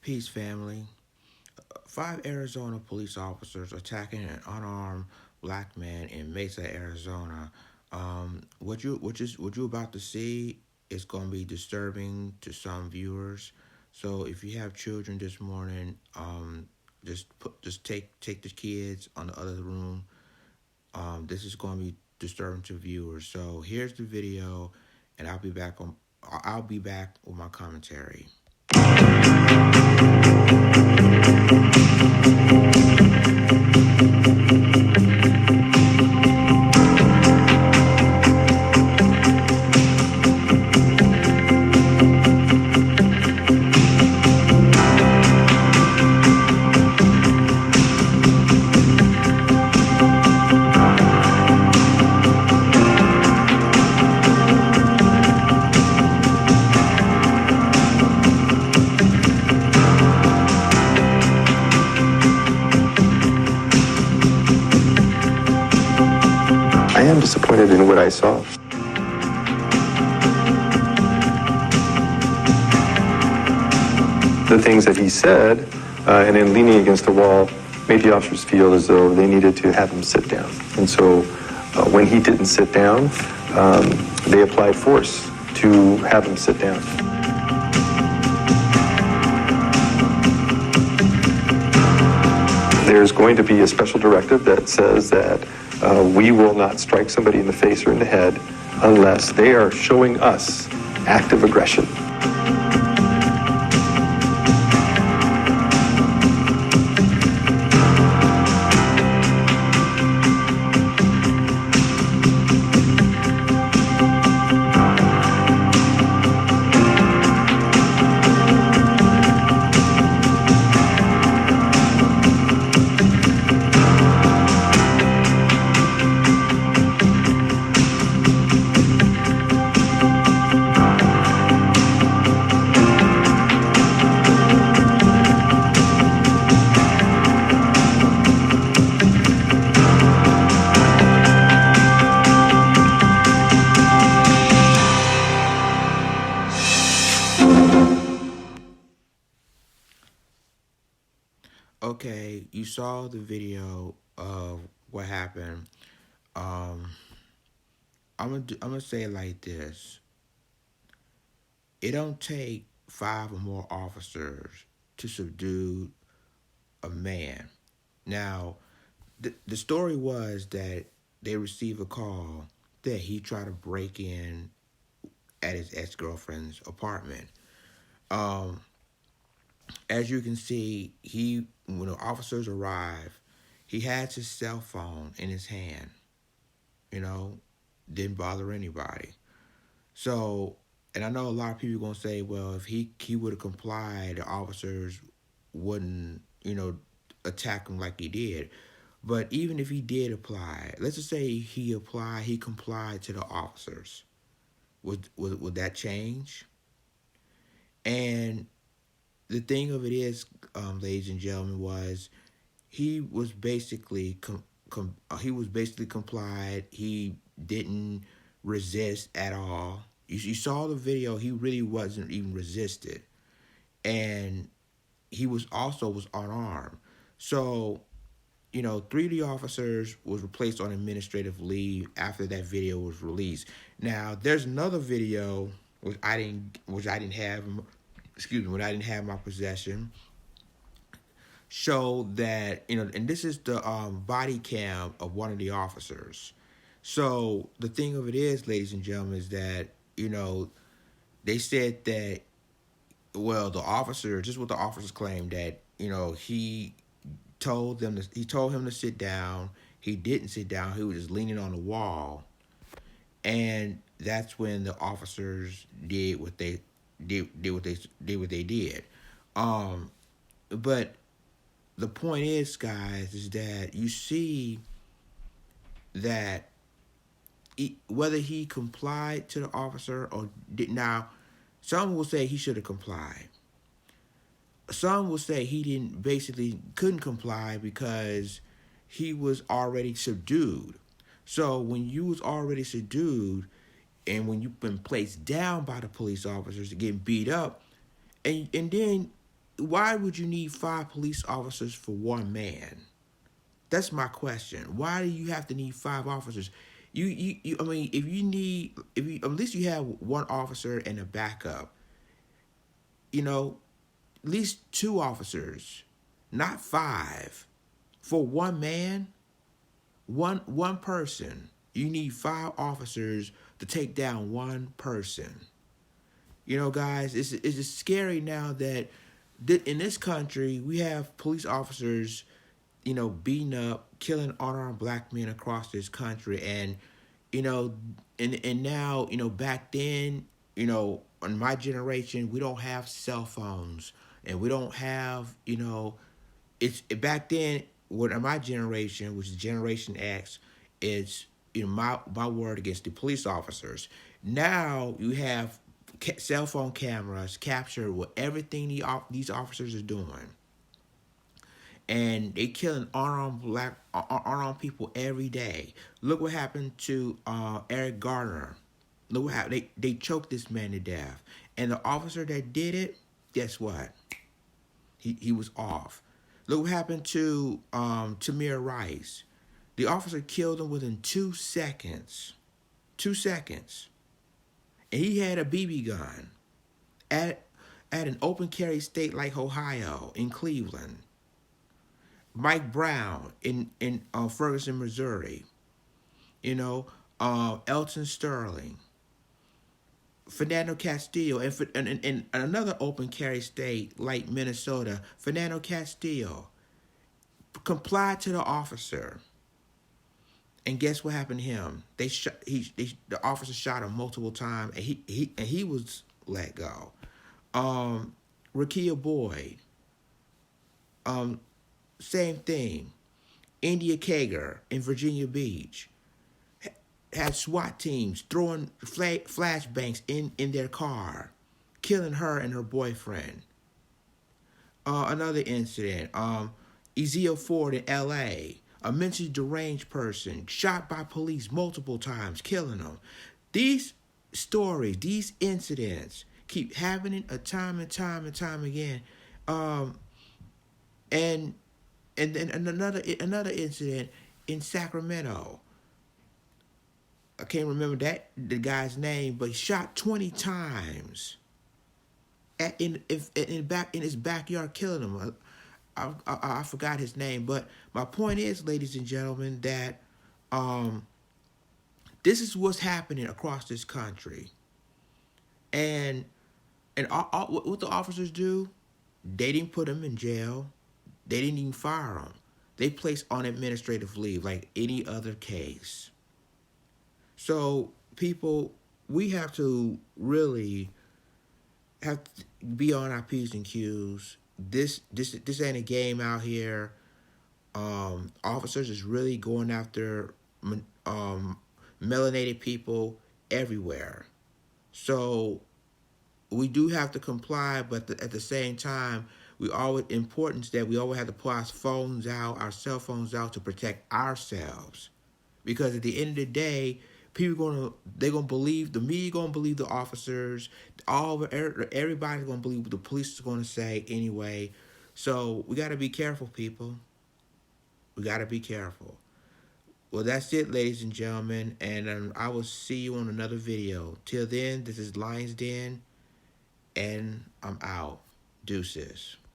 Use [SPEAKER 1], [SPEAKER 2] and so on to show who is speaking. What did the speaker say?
[SPEAKER 1] Peace, family. Five Arizona police officers attacking an unarmed black man in Mesa, Arizona. What you about to see is going to be disturbing to some viewers. So if you have children this morning, just take the kids on the other room. This is going to be disturbing to viewers. So here's the video, and I'll be back with my commentary.
[SPEAKER 2] I am disappointed in what I saw. The things that he said, and then leaning against the wall, made the officers feel as though they needed to have him sit down. And so when he didn't sit down, they applied force to have him sit down. There's going to be a special directive that says that we will not strike somebody in the face or in the head unless they are showing us active aggression.
[SPEAKER 1] Okay, you saw the video of what happened. Um, I'm gonna say it like this: it don't take five or more officers to subdue a man. Now, the story was that they received a call that he tried to break in at his ex-girlfriend's apartment. Um, as you can see, when the officers arrived, he had his cell phone in his hand. You know, didn't bother anybody. So, and I know a lot of people are gonna say, well, if he would have complied, the officers wouldn't, attack him like he did. But even if he did apply, let's just say he complied to the officers. Would that change? And the thing of it is, ladies and gentlemen, was he was basically he was basically complied. He didn't resist at all. You saw the video. He really wasn't even resisted, and he was unarmed. So, three of the officers was replaced on administrative leave after that video was released. Now, there's another video which I didn't have. Excuse me, when I didn't have my possession. Show that, and this is the body cam of one of the officers. So the thing of it is, ladies and gentlemen, is that they said that, well, just what the officers claimed, that he told him to sit down. He didn't sit down. He was just leaning on the wall, and that's when the officers did what they did. But the point is, guys, is that you see that whether he complied to the officer or did. Now, some will say he should have complied. Some will say he couldn't comply because he was already subdued. So when you was already subdued, and when you've been placed down by the police officers to getting beat up, and then why would you need 5 police officers for one man? That's my question. Why do you have to need 5 officers? I mean, if you, at least you have one officer and a backup. You know, at least 2 officers, not 5, for one man, one person. You need 5 officers to take down one person. You know, guys, it's just scary now that in this country we have police officers, beating up, killing unarmed black men across this country, and you know, and now back then, in my generation, we don't have cell phones, and we don't have it's back then. What in my generation, which is Generation X, is my word against the police officers. Now you have cell phone cameras capture what everything these officers are doing, and they killing unarmed people every day. Look what happened to Eric Garner. Look what happened. They choked this man to death, and the officer that did it, guess what? He was off. Look what happened to Tamir Rice. The officer killed him within 2 seconds. 2 seconds, and he had a BB gun at an open carry state like Ohio, in Cleveland. Mike Brown in Ferguson, Missouri. Elton Sterling, Fernando Castillo, and another open carry state like Minnesota. Fernando Castillo complied to the officer, and guess what happened to him? The officer shot him multiple times, and he was let go. Rakia Boyd, same thing. India Kager in Virginia Beach had SWAT teams throwing flashbangs in their car, killing her and her boyfriend. Another incident, Ezell Ford in L.A., a mentally deranged person shot by police multiple times, killing them. These stories, these incidents keep happening time and time again. And then another incident in Sacramento. I can't remember the guy's name, but he shot 20 times in his backyard, killing him. I forgot his name, but my point is, ladies and gentlemen, that this is what's happening across this country, and what the officers do, they didn't put him in jail, they didn't even fire him, they placed on administrative leave like any other case. So, people, we have to really have to be on our P's and Q's. This ain't a game out here. Officers is really going after melanated people everywhere. So we do have to comply, but at the same time, we always importance that we always have to pull our cell phones out to protect ourselves, because at the end of the day, they're gonna believe the media, gonna believe the officers, everybody's gonna believe what the police is gonna say anyway. So we gotta be careful, people. We gotta be careful. Well, that's it, ladies and gentlemen, and I will see you on another video. Till then, this is Lions Den, and I'm out. Deuces.